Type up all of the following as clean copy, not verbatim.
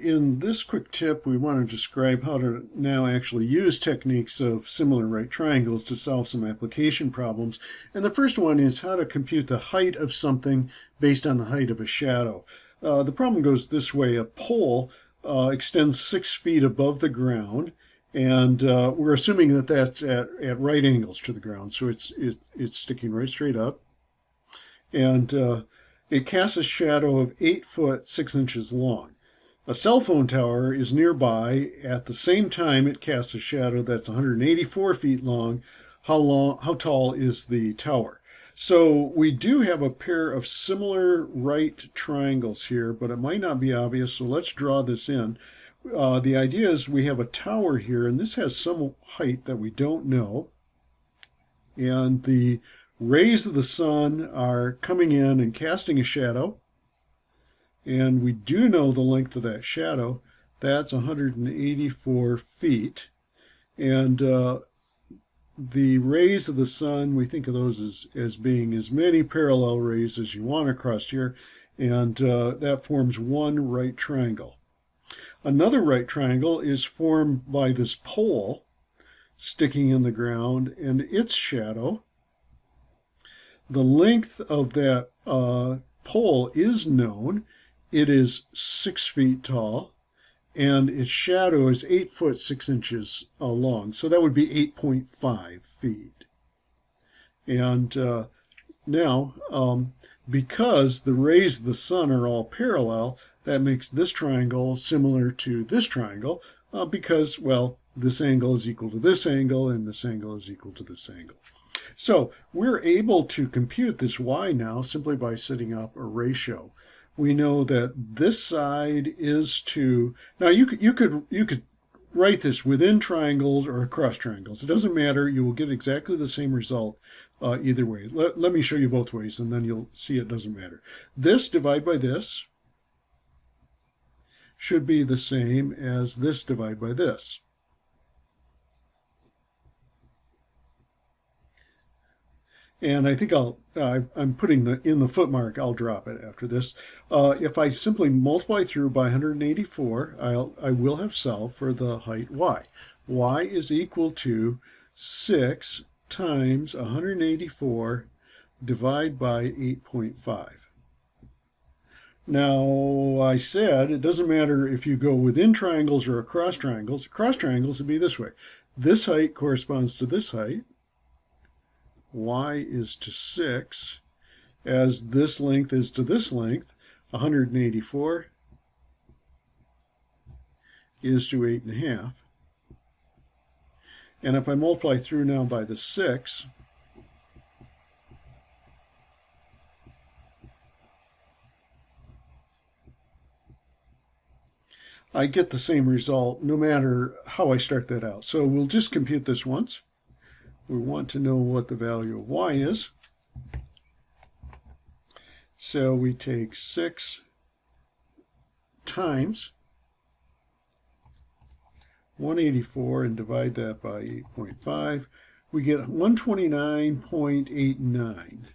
In this quick tip, we want to describe how to now actually use techniques of similar right triangles to solve some application problems. And the first one is how to compute the height of something based on the height of a shadow. The problem goes this way. A pole extends 6 feet above the ground, and we're assuming that that's at right angles to the ground, so it's sticking right straight up. And it casts a shadow of 8 foot 6 inches long. A cell phone tower is nearby. At the same time, it casts a shadow that's 184 feet long. How tall is the tower? So we do have a pair of similar right triangles here, but it might not be obvious, so let's draw this in. The idea is we have a tower here, and this has some height that we don't know. And the rays of the sun are coming in and casting a shadow. And we do know the length of that shadow. That's 184 feet. And the rays of the sun, we think of those as being as many parallel rays as you want across here. And that forms one right triangle. Another right triangle is formed by this pole sticking in the ground and its shadow. The length of that pole is known. It is 6 feet tall, and its shadow is 8 foot 6 inches long. So that would be 8.5 feet. And now, because the rays of the sun are all parallel, that makes this triangle similar to this triangle because, well, this angle is equal to this angle, and this angle is equal to this angle. So we're able to compute this y now simply by setting up a ratio. We know that this side is to, now you could write this within triangles or across triangles. It doesn't matter. You will get exactly the same result either way. Let me show you both ways, and then you'll see it doesn't matter. This divided by this should be the same as this divided by this. And I think I'm putting in the foot mark. I'll drop it after this. If I simply multiply through by 184, I will have solved for the height y. Y is equal to 6 times 184 divided by 8.5. Now, I said it doesn't matter if you go within triangles or across triangles. Across triangles would be this way. This height corresponds to this height. Y is to 6, as this length is to this length. 184 is to 8.5. And if I multiply through now by the 6, I get the same result no matter how I start that out. So we'll just compute this once. We want to know what the value of y is. So we take 6 times 184 and divide that by 8.5. We get 129.89.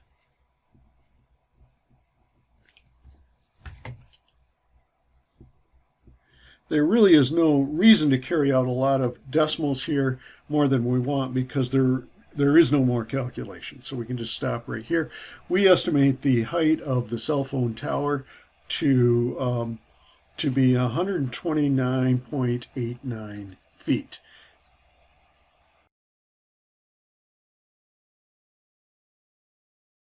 There really is no reason to carry out a lot of decimals here more than we want because there is no more calculation. So we can just stop right here. We estimate the height of the cell phone tower to be 129.89 feet.